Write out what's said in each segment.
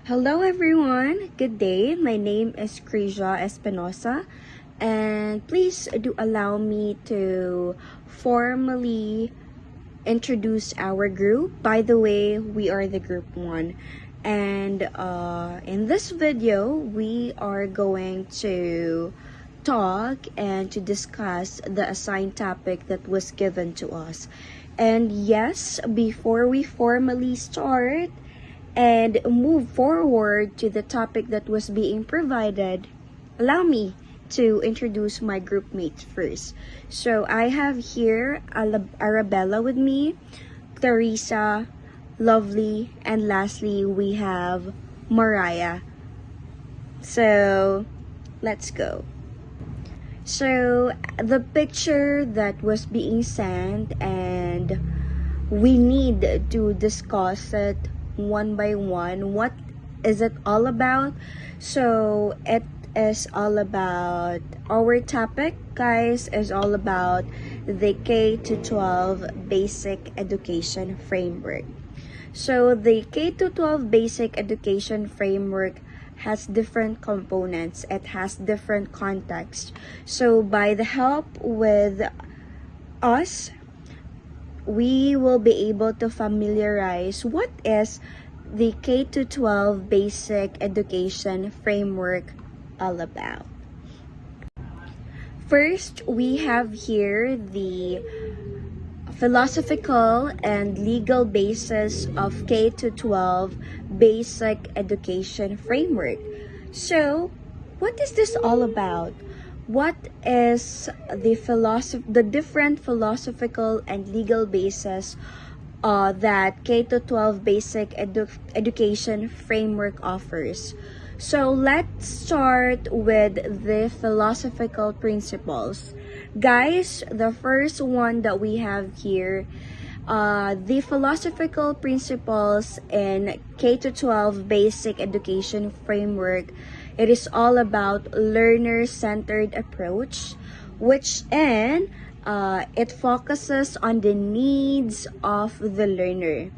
Hello everyone, good day. My name is Krija Espinosa, and please do allow me to formally introduce our group. By the way, we are the group 1, and in this video we are going to talk and to discuss the assigned topic that was given to us. And yes, before we formally start and move forward to the topic that was being provided, allow me to introduce my group mates first. So I have here Arabella with me, Clarissa, Lovely, and lastly we have Mariah. So let's go. So the picture that was being sent, and we need to discuss it one by one. What is it all about? So it is all about, our topic, guys, is all about the K to 12 basic education framework. So the K to 12 basic education framework has different components. It has different context. So by the help with us, we will be able to familiarize what is the K to 12 basic education framework all about. First, we have here the philosophical and legal basis of K to 12 basic education framework. So, what is this all about? What is the different philosophical and legal basis that K to 12 basic education framework offers? So let's start with the philosophical principles. Guys, the first one that we have here, the philosophical principles in K to 12 basic education framework, it is all about learner-centered approach, which it focuses on the needs of the learner.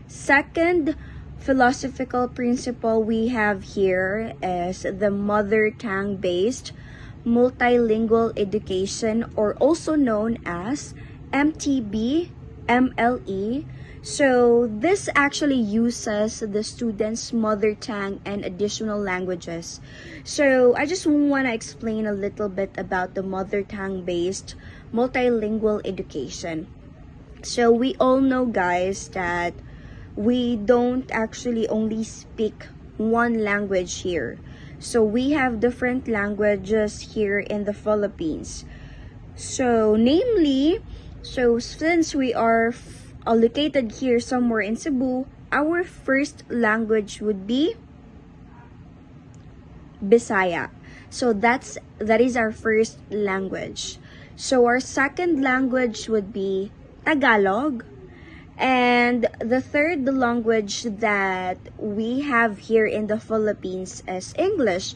Second philosophical principle we have here is the mother tongue based multilingual education, or also known as MTB MLE. So this actually uses the student's mother tongue and additional languages. So I just want to explain a little bit about the mother tongue based multilingual education. So we all know, guys, that we don't actually only speak one language here. So we have different languages here in the Philippines. So namely, since we are located here somewhere in Cebu, our first language would be Bisaya. So that is our first language. So our second language would be Tagalog. And the third language that we have here in the Philippines is English.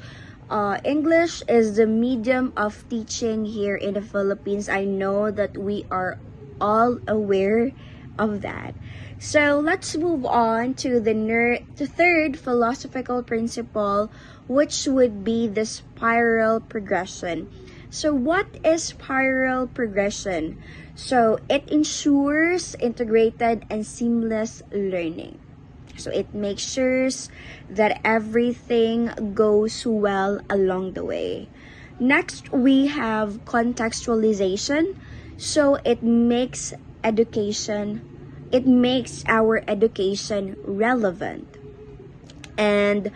English is the medium of teaching here in the Philippines. I know that we are all aware of that. So let's move on to the third philosophical principle, which would be the spiral progression. So what is spiral progression? So it ensures integrated and seamless learning. So it makes sure that everything goes well along the way. Next, we have contextualization. So it makes our education relevant. And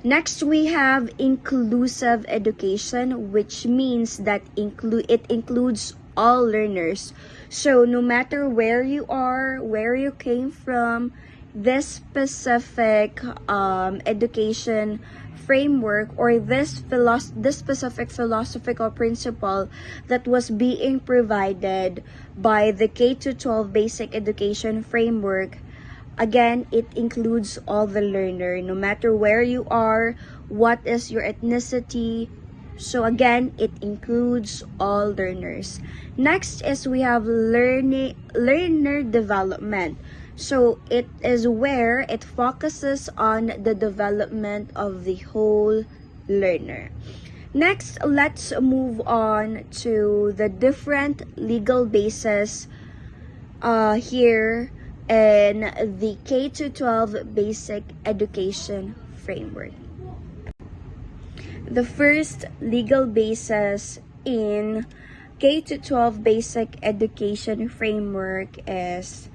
next, we have inclusive education, which means that it includes all learners. So no matter where you are, where you came from, this specific education framework, or this specific philosophical principle that was being provided by the K to 12 basic education framework, again, it includes all the learner, no matter where you are, what is your ethnicity. So again, it includes all learners. Next is we have learner development. So it is where it focuses on the development of the whole learner. Next, let's move on to the different legal bases here in the K to 12 basic education framework. The first legal basis in K to 12 basic education framework is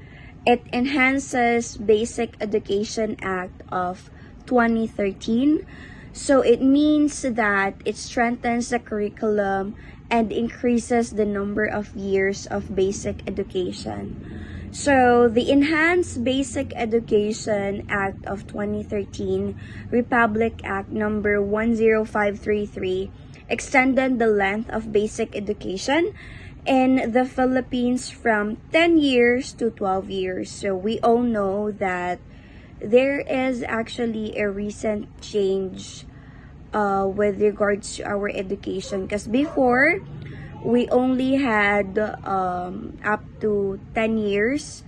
it enhances Basic Education Act of 2013. So it means that it strengthens the curriculum and increases the number of years of basic education. So the Enhanced Basic Education Act of 2013, Republic Act number 10533, extended the length of basic education in the Philippines from 10 years to 12 years. So we all know that there is actually a recent change with regards to our education, because before we only had up to 10 years,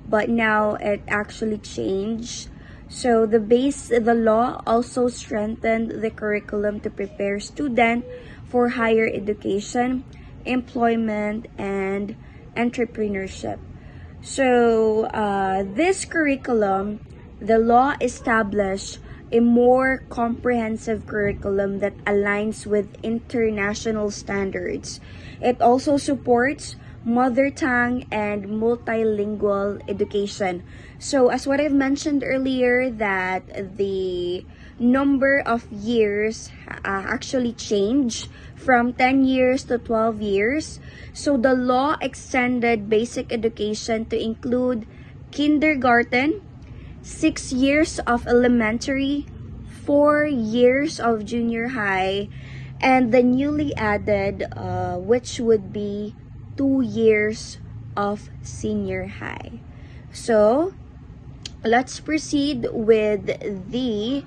but now it actually changed. So the law also strengthened the curriculum to prepare students for higher education, employment, and entrepreneurship. So this curriculum, the law established a more comprehensive curriculum that aligns with international standards. It also supports mother tongue and multilingual education. So as what I've mentioned earlier, that the number of years actually changed from 10 years to 12 years. So the law extended basic education to include kindergarten, 6 years of elementary, 4 years of junior high, and the newly added, which would be 2 years of senior high. So let's proceed with the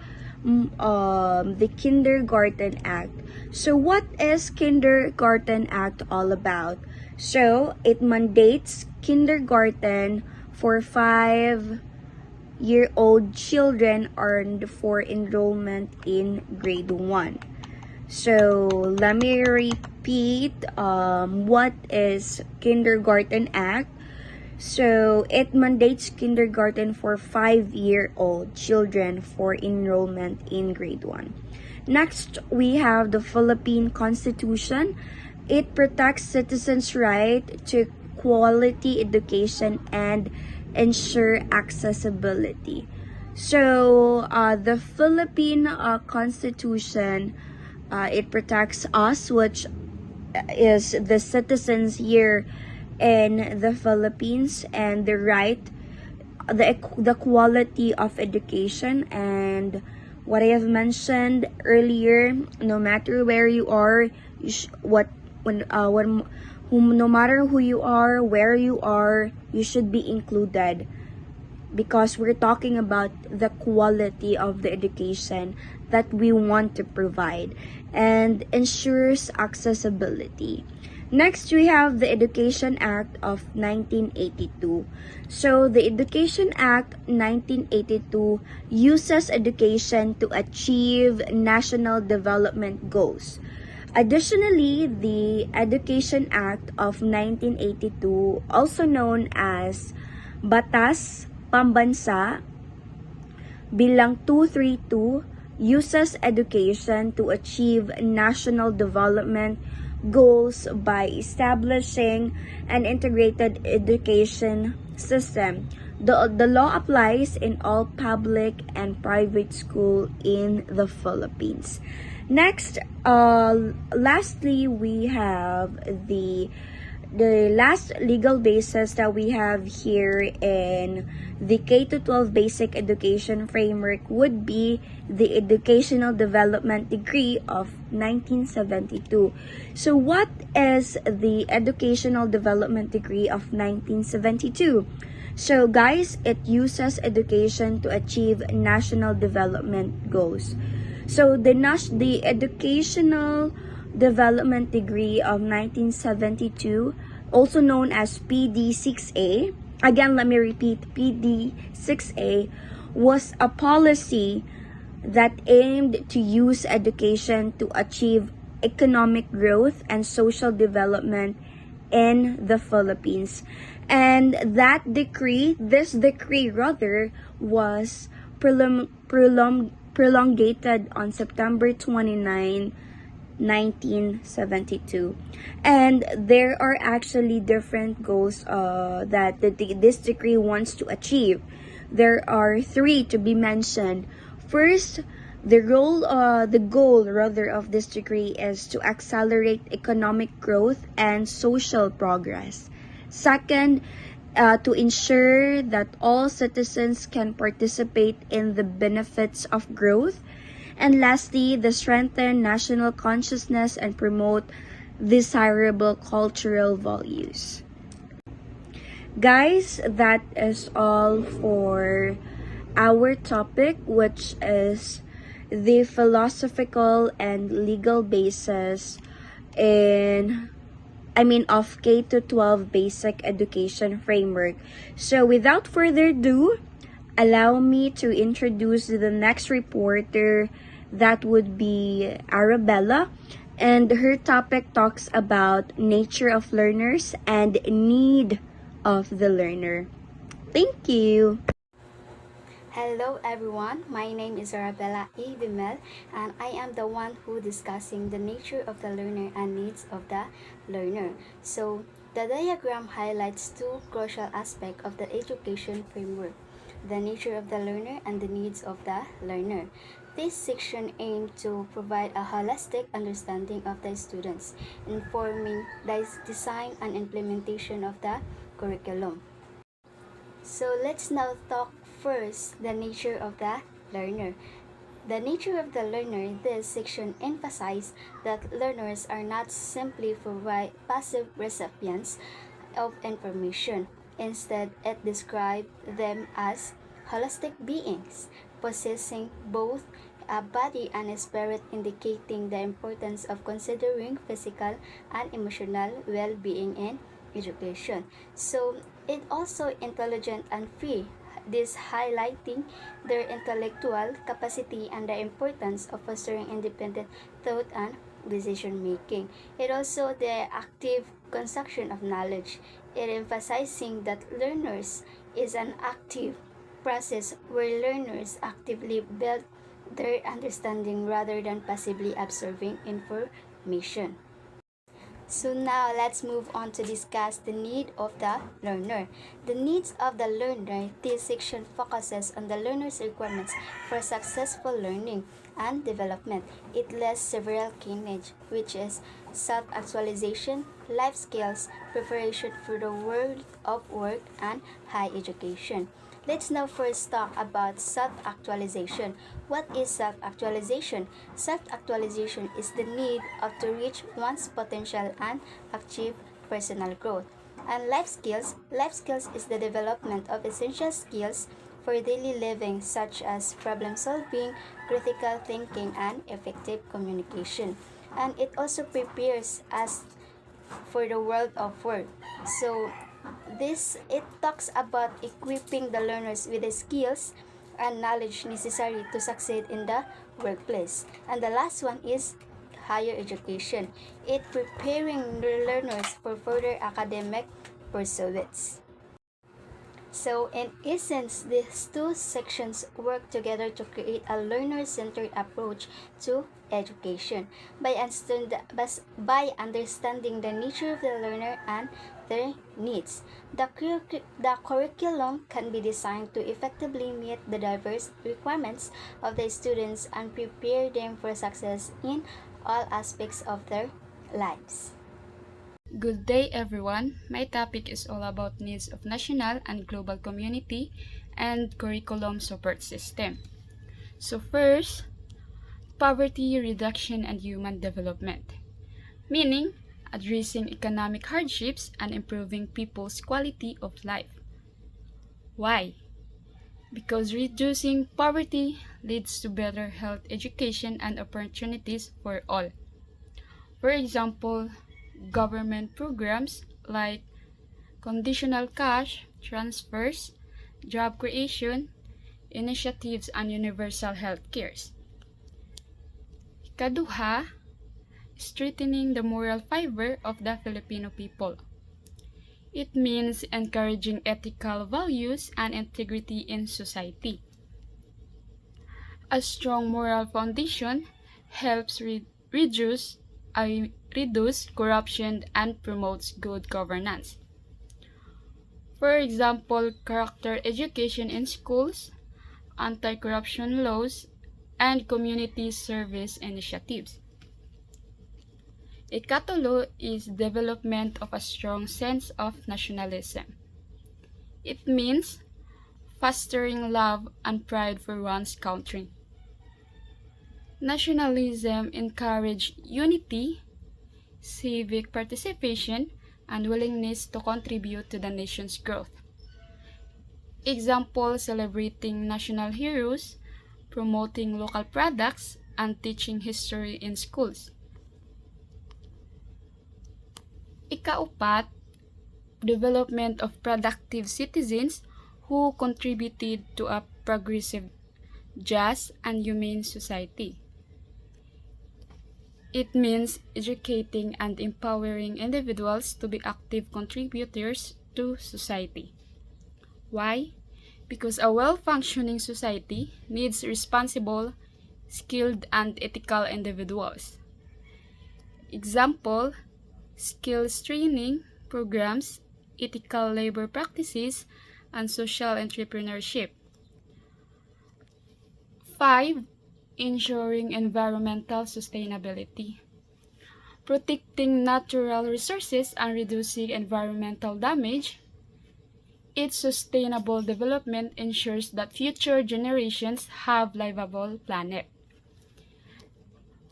Kindergarten Act. So what is Kindergarten Act all about? So it mandates kindergarten for 5-year-old children earned for enrollment in grade 1. So let me repeat what is Kindergarten Act. So it mandates kindergarten for 5-year-old children for enrollment in grade 1. Next, we have the Philippine Constitution. It protects citizens' right to quality education and ensure accessibility. So the Philippine Constitution, it protects us, which is the citizens here in the Philippines, and the right, the quality of education, and what I have mentioned earlier, no matter where you are, no matter who you are, where you are, you should be included, because we're talking about the quality of the education that we want to provide and ensures accessibility. Next, we have the Education Act of 1982. So, the Education Act 1982 uses education to achieve national development goals. Additionally, the Education Act of 1982, also known as Batas Pambansa bilang 232, uses education to achieve national development goals by establishing an integrated education system. The law applies in all public and private schools in the Philippines. Next, lastly, we have the last legal basis that we have here in the K-12 basic education framework would be the Educational Development Degree of 1972. So what is the Educational Development Degree of 1972? So guys, it uses education to achieve national development goals. So the Educational Development Degree of 1972, also known as PD6A, again, let me repeat, PD 6A was a policy that aimed to use education to achieve economic growth and social development in the Philippines. And this decree rather, was prolongated on September 29, 1972. And there are actually different goals that this decree wants to achieve. There are three to be mentioned. First, the goal rather of this decree is to accelerate economic growth and social progress. Second, to ensure that all citizens can participate in the benefits of growth. And lastly, the strengthen national consciousness and promote desirable cultural values. Guys, that is all for our topic, which is the philosophical and legal basis of K to 12 basic education framework. So without further ado, allow me to introduce the next reporter. That would be Arabella, and her topic talks about nature of learners and need of the learner. Thank you. Hello everyone, my name is Arabella A. Bimel and I am the one who discussing the nature of the learner and needs of the learner. So, the diagram highlights two crucial aspects of the education framework: the nature of the learner and the needs of the learner. This section aims to provide a holistic understanding of the students, informing the design and implementation of the curriculum. So let's now talk first the nature of the learner. The nature of the learner, this section emphasizes that learners are not simply passive recipients of information. Instead, it describes them as holistic beings, possessing both a body and a spirit, indicating the importance of considering physical and emotional well-being in education. So, it also intelligent and free, this highlighting their intellectual capacity and the importance of fostering independent thought and decision making. It also the active construction of knowledge. It emphasizing that learners is an active process where learners actively build their understanding rather than passively absorbing information. So now let's move on to discuss the need of the learner. The needs of the learner, this section focuses on the learner's requirements for successful learning and development. It lists several key needs, which is self-actualization, life skills, preparation for the world of work, and high education. Let's now first talk about self-actualization. What is self-actualization? Self-actualization is the need to reach one's potential and achieve personal growth. And life skills is the development of essential skills for daily living such as problem solving, critical thinking, and effective communication. And it also prepares us for the world of work. So it talks about equipping the learners with the skills and knowledge necessary to succeed in the workplace. And the last one is higher education. It preparing the learners for further academic pursuits. So, in essence, these two sections work together to create a learner-centered approach to education. By understanding the nature of the learner and their needs, the curriculum can be designed to effectively meet the diverse requirements of the students and prepare them for success in all aspects of their lives. Good day everyone. My topic is all about needs of national and global community and curriculum support system. So first, poverty reduction and human development, meaning addressing economic hardships and improving people's quality of life. Why? Because reducing poverty leads to better health, education, and opportunities for all. For example, government programs like conditional cash transfers, job creation, initiatives, and universal health cares. Ikaduha, strengthening the moral fiber of the Filipino people. It means encouraging ethical values and integrity in society. A strong moral foundation helps reduce corruption and promotes good governance. For example, character education in schools, anti-corruption laws, and community service initiatives. Ikatulo is development of a strong sense of nationalism. It means fostering love and pride for one's country. Nationalism encourages unity, civic participation, and willingness to contribute to the nation's growth. Example, celebrating national heroes, promoting local products, and teaching history in schools. Ikaapat, development of productive citizens who contributed to a progressive, just, and humane society. It means educating and empowering individuals to be active contributors to society. Why? Because a well-functioning society needs responsible, skilled, and ethical individuals. Example, skills training programs, ethical labor practices, and social entrepreneurship. 5. Ensuring environmental sustainability. Protecting natural resources and reducing environmental damage. Its sustainable development ensures that future generations have livable planet.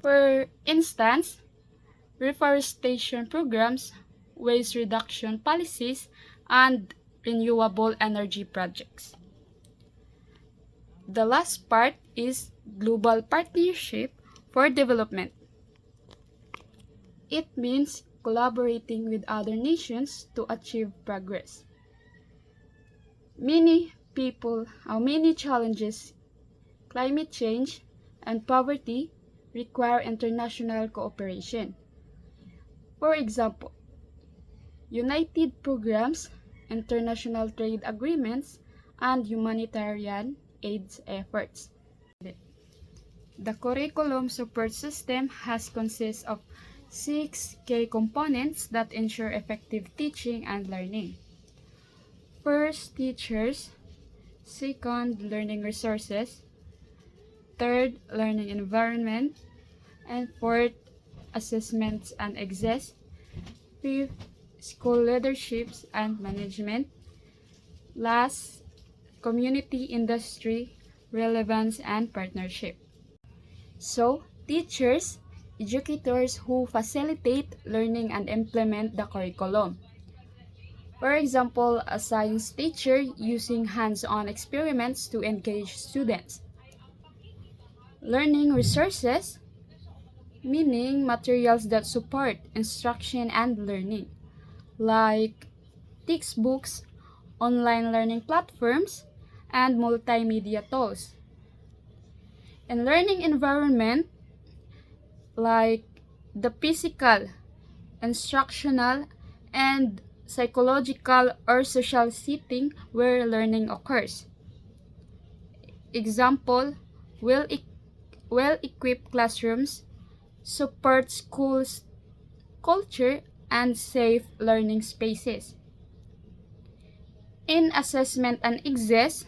For instance, reforestation programs, waste reduction policies, and renewable energy projects. The last part is global partnership for development. It means collaborating with other nations to achieve progress. Many challenges, climate change, and poverty require international cooperation. For example, united programs, international trade agreements, and humanitarian aid efforts. The curriculum support system has consists of 6 key components that ensure effective teaching and learning. First, teachers. Second, learning resources. Third, learning environment. And fourth, assessments and exams. Fifth, school leaderships and management. Last, community, industry, relevance, and partnership. So, teachers, educators who facilitate learning and implement the curriculum. For example, a science teacher using hands-on experiments to engage students. Learning resources, meaning materials that support instruction and learning, like textbooks, online learning platforms, and multimedia tools. And learning environment, like the physical, instructional, and psychological or social setting where learning occurs. Example, well-equipped classrooms support schools' culture and safe learning spaces. In assessment and exams,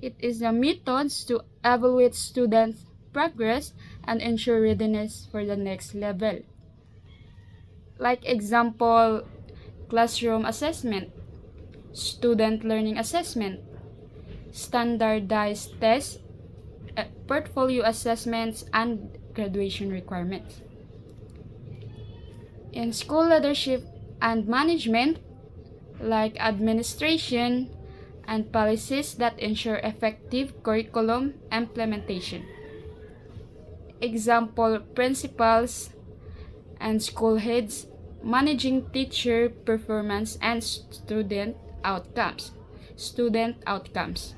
it is the methods to evaluate students' progress and ensure readiness for the next level. Like example, classroom assessment, student learning assessment, standardized tests, portfolio assessments, and graduation requirements. In school leadership and management, like administration and policies that ensure effective curriculum implementation. Example, principals and school heads managing teacher performance and student outcomes. student outcomes.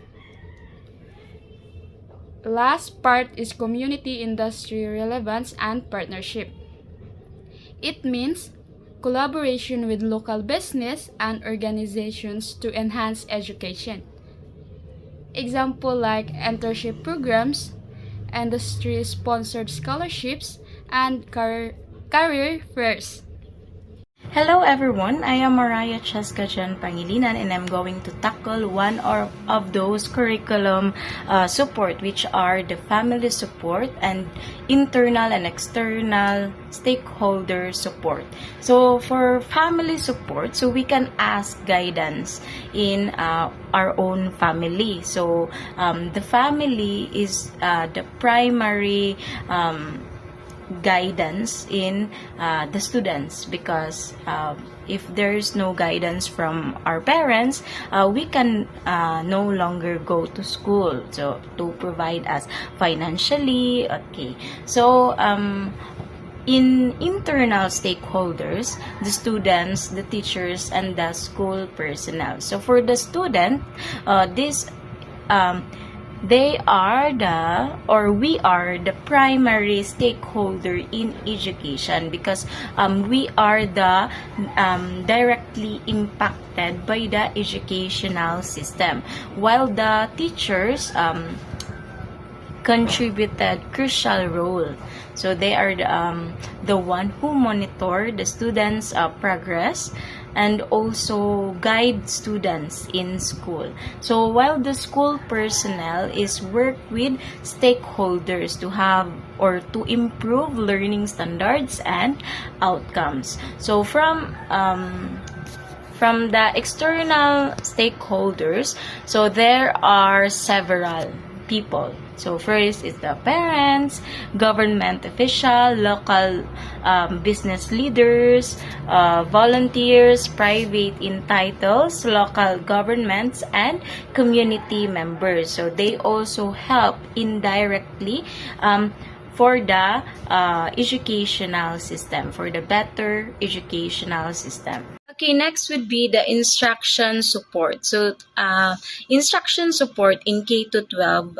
Last part is community industry relevance and partnership. It means collaboration with local business and organizations to enhance education. Example like internship programs, industry-sponsored scholarships, and career fairs. Hello everyone, I am Mariah Cheskajan Pangilinan and I'm going to tackle one of those curriculum support, which are the family support and internal and external stakeholder support. So for family support, so we can ask guidance in our own family. So the family is the primary guidance in the students, because if there's no guidance from our parents, we can no longer go to school, so to provide us financially. Okay, so in internal stakeholders, the students, the teachers, and the school personnel. So for the student, we are the primary stakeholder in education, because we are the directly impacted by the educational system, while the teachers contributed crucial role. So they are the one who monitor the students' progress and also guide students in school. So while the school personnel is work with stakeholders to have or to improve learning standards and outcomes. So from the external stakeholders, so there are several people. So first is the parents, government official, local business leaders, volunteers, private entitles, local governments, and community members. So they also help indirectly for the educational system, for the better educational system. Okay, next would be the instruction support. So, instruction support in K to 12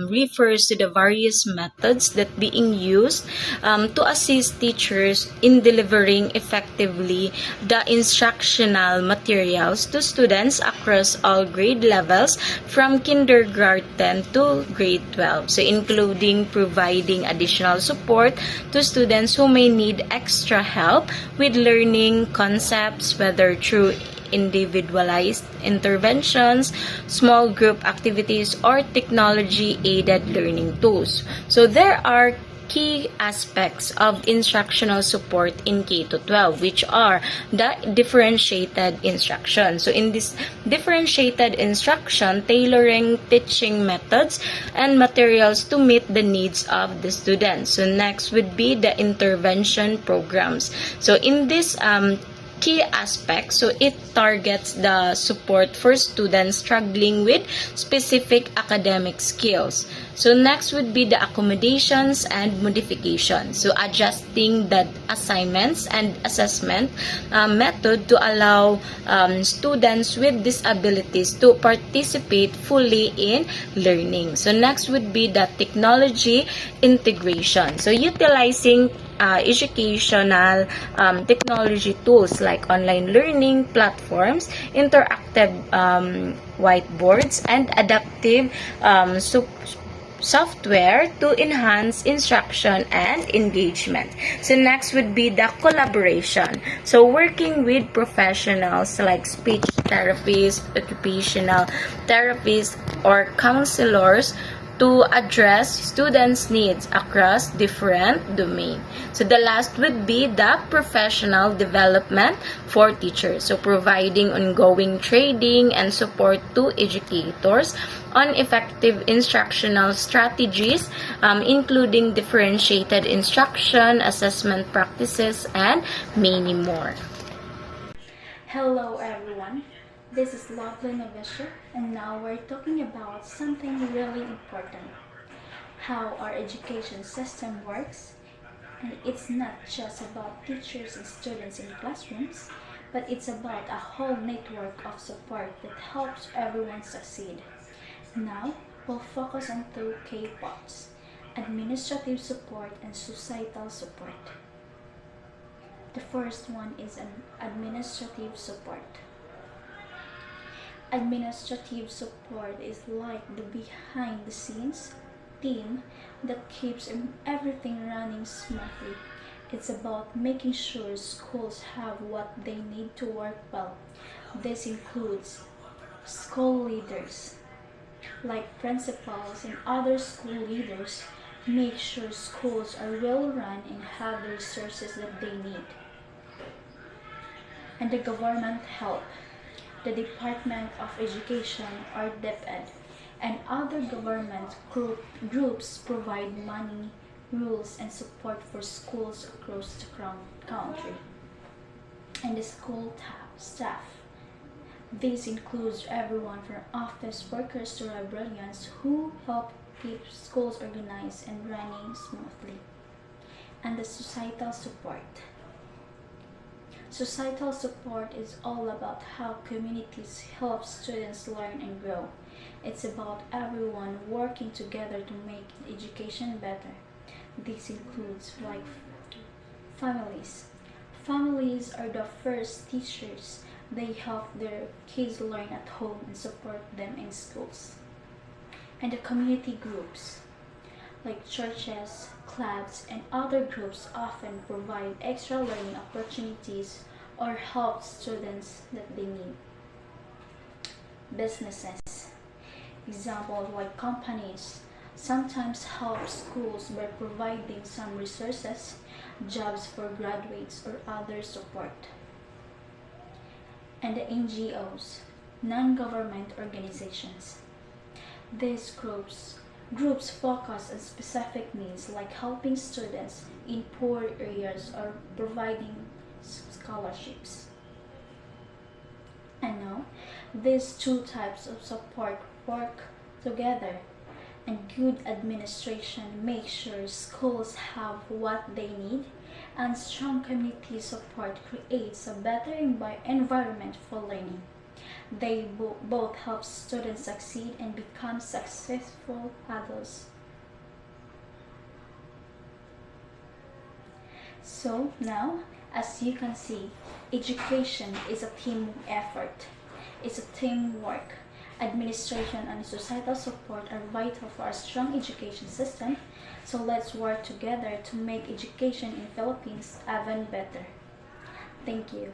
refers to the various methods that being used to assist teachers in delivering effectively the instructional materials to students across all grade levels from kindergarten to grade 12. So, including providing additional support to students who may need extra help with learning concepts, whether through individualized interventions, small group activities, or technology-aided learning tools. So there are key aspects of instructional support in K to 12, which are the differentiated instruction. So in this differentiated instruction, tailoring teaching methods and materials to meet the needs of the students. So next would be the intervention programs. So in this key aspects, so it targets the support for students struggling with specific academic skills. So next would be the accommodations and modifications. So adjusting the assignments and assessment method to allow students with disabilities to participate fully in learning. So next would be the technology integration. So utilizing educational technology tools like online learning platforms, interactive whiteboards, and adaptive software to enhance instruction and engagement. So next would be the collaboration. So working with professionals like speech therapists, occupational therapists, or counselors to address students' needs across different domains. So the last would be the professional development for teachers. So providing ongoing training and support to educators on effective instructional strategies, including differentiated instruction, assessment practices, and many more. Hello everyone, this is Lovely Novesha, and now we're talking about something really important, how our education system works. And it's not just about teachers and students in classrooms, but it's about a whole network of support that helps everyone succeed. Now, we'll focus on two key parts: administrative support and societal support. The first one is an administrative support. Administrative support is like the behind the scenes team that keeps everything running smoothly. It's about making sure schools have what they need to work well. This includes school leaders, like principals and other school leaders, make sure schools are well run and have the resources that they need. And the government help. The Department of Education or DepEd and other government groups provide money, rules, and support for schools across the country. And the school staff. This includes everyone from office workers to librarians who help keep schools organized and running smoothly. And the societal support. Societal support is all about how communities help students learn and grow. It's about everyone working together to make education better. This includes like families. Families are the first teachers. They help their kids learn at home and support them in schools. And the community groups, like churches, clubs, and other groups often provide extra learning opportunities or help students that they need. Businesses, examples like companies, sometimes help schools by providing some resources, jobs for graduates, or other support. And the NGOs, non-government organizations. These groups focus on specific needs like helping students in poor areas or providing scholarships. And now, these two types of support work together, and good administration makes sure schools have what they need, and strong community support creates a better environment for learning. They both help students succeed and become successful adults. So now, as you can see, education is a team effort. It's a teamwork. Administration and societal support are vital for a strong education system. So let's work together to make education in Philippines even better. Thank you.